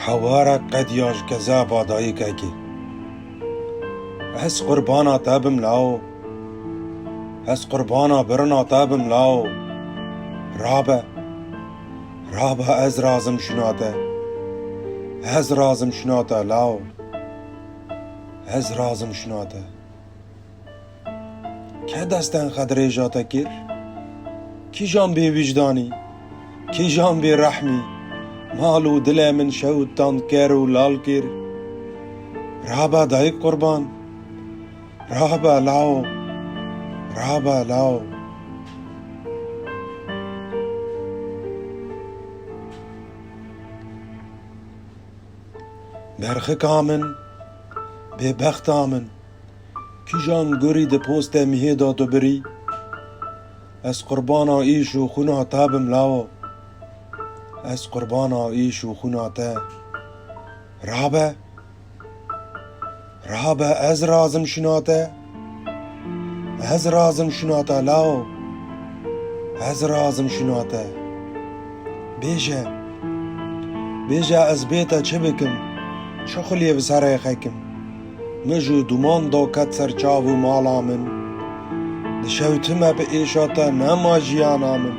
حوارك قد ياج كذابا دايكاكي هس قربانا تابم لاو هس قربانا برنا تابم لاو رابا از رازم شناتا هز رازم شناتا لاو هز رازم شناتا که دستن خدره جاتا کر کی جان بی وجدانی کی جان بی رحمی مالو دل من شود تاند کر و لال کر رابا دای قربان رابا لاو برخک آمن به بخت آمن کی جان گوری ده پوست میه دادو بری از قربانا ایش و خونا تابم لاو از قربانا ایش و خونا تا رابا از رازم شناتا لاو از رازم شناتا بیجا از بیتا چه بکم چه خلیه بسره خیکم مجو دومان دا کت سر چاو و مالا من دشوتمه به ایشاتا نما جیانا من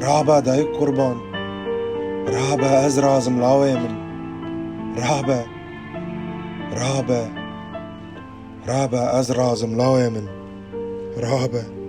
رابا دای قربان رابا از رازم لاوی من رابا از رازم لاوی من رابا